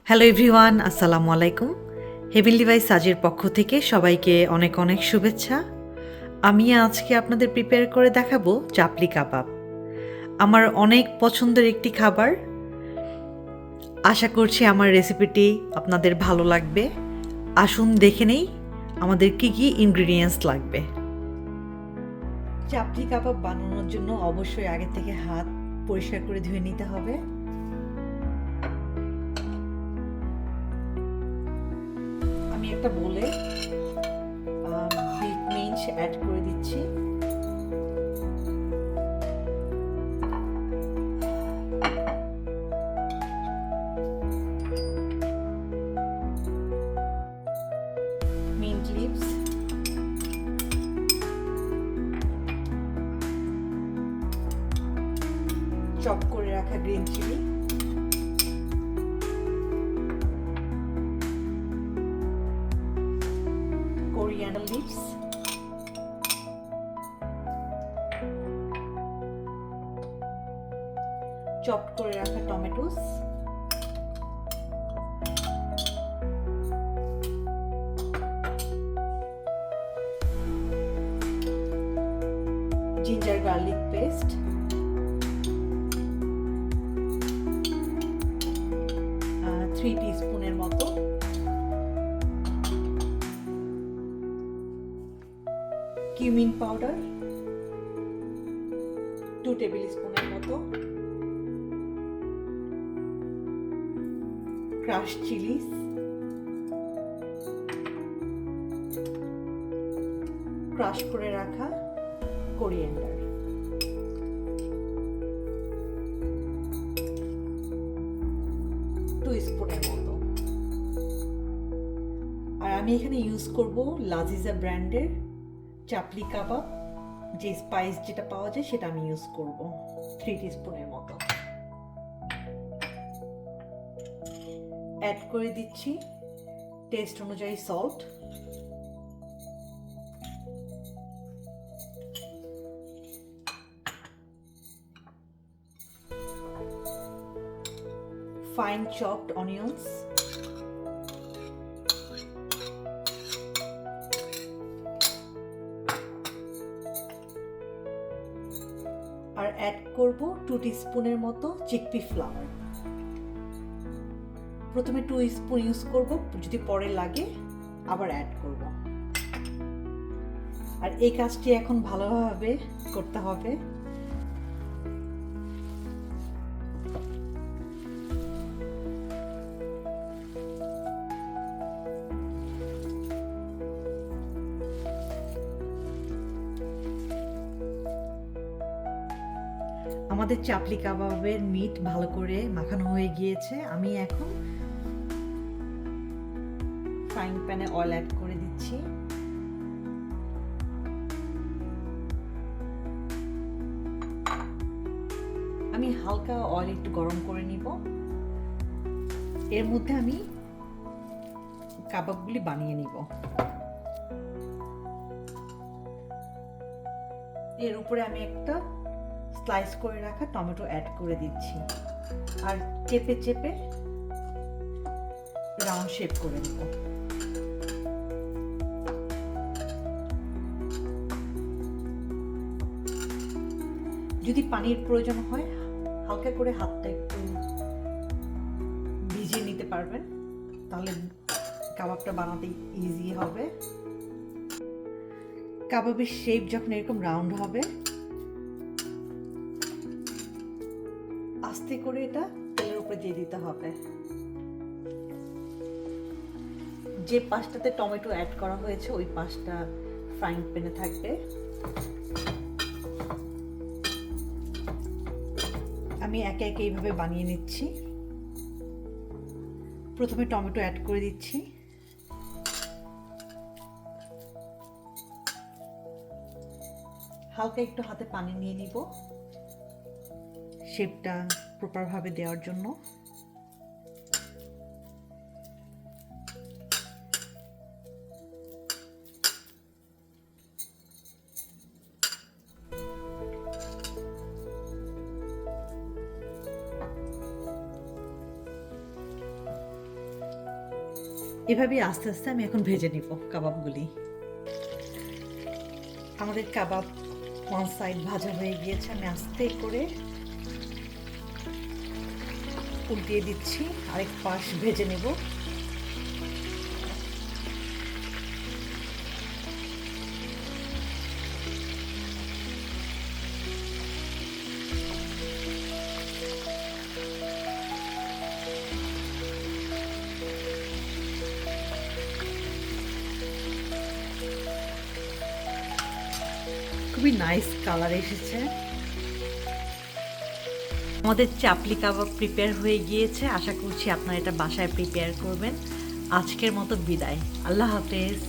Hello everyone, আসসালামু আলাইকুম। Heavenly by সাজের পক্ষ থেকে সবাইকে অনেক অনেক শুভেচ্ছা। আমি আজকে আপনাদের প্রিপেয়ার করে দেখাবো চাপলি কাবাব। আমার অনেক পছন্দের একটি খাবার। আশা করছি আমার রেসিপিটি আপনাদের ভালো লাগবে। আসুন দেখে নেই আমাদের কি কি ইনগ্রিডিয়েন্টস লাগবে। চাপলি কাবাব বানানোর জন্য অবশ্যই আগে থেকে হাত পরিষ্কার করে ধুয়ে নিতে হবে। আমি একটা বলে বিট মিঞ্চ অ্যাড করে দিচ্ছি। মিন্ট লিভস, চপ করে রাখা green chilli, coriander leaves, chop করে রাখা টমেটোস, জিঞ্জার গার্লিক পেস্ট, 3 টিস্পুনের মতো, কিউমিন পাউডার 2 টেবিল স্পুনের মতো, ক্রাশ চিলিস, ক্রাশ করে রাখা কোরিয়ান্ডার, 2 স্পুনের মতো। আর আমি এখানে ইউজ করব লাজিজা ব্র্যান্ডের চাপলি কাবাব, যে স্পাইস যেটা পাওয়া যায় সেটা আমি ইউজ করব 3 টিস্পুনের মতো। অ্যাড করে দিচ্ছি টেস্ট অনুযায়ী সল্ট, ফাইন চপড অনিয়ন্স, আর অ্যাড করব 2 টিস্পুনের মতো চিকপি ফ্লাওয়ার। প্রথমে 2 স্পুন ইউজ করব, যদি পরে লাগে আবার অ্যাড করব। আর এই কাজটি এখন ভালোভাবে করতে হবে। আমাদের চাপলি কাবাবের মিট ভালো করে মাখানো হয়ে গিয়েছে। আমি এখন ফ্রাইং প্যানে অয়েল অ্যাড করে দিচ্ছি। আমি হালকা অয়েল একটু গরম করে নিব। এর মধ্যে আমি কাবাবগুলি বানিয়ে নিব। এর উপরে আমি একটা স্লাইস করে রাখা টমেটো অ্যাড করে দিচ্ছি আর চেপে চেপে রাউন্ড শেপ করে নেব। যদি পানির প্রয়োজন হয় হালকা করে হাতটা একটু ভিজিয়ে নিতে পারবেন, তাহলে কাবাবটা বানাতে ইজি হবে। কাবাবের শেপ যখন এরকম রাউন্ড হবে আস্তে করে এটা তেলের উপরে দিয়ে দিতে হবে। যে পাশটাতে টমেটো অ্যাড করা হয়েছে ওই পাশটা ফ্রাইং প্যানে থাকবে। আমি একে একে এইভাবে বানিয়ে নিচ্ছি। প্রথমে টমেটো অ্যাড করে দিচ্ছি, হালকা একটু হাতে পানি নিয়ে নিব শেপটা প্রপারভাবে দেওয়ার জন্য। এভাবেই আস্তে আস্তে আমি এখন ভেজে নিব কাবাবগুলি। আমাদের কাবাব ওয়ান সাইড ভাজা হয়ে গিয়েছে, আমি আস্তে করে উল্টিয়ে দিচ্ছি, আরেক পাশ ভেজে নেব। খুবই নাইস কালার এসেছে। আমাদের চাপলি কাবাব প্রিপেয়ার হয়ে গিয়েছে। আশা করছি আপনারা এটা বাসায় প্রিপেয়ার করবেন। আজকের মতো বিদায়। আল্লাহ হাফেজ।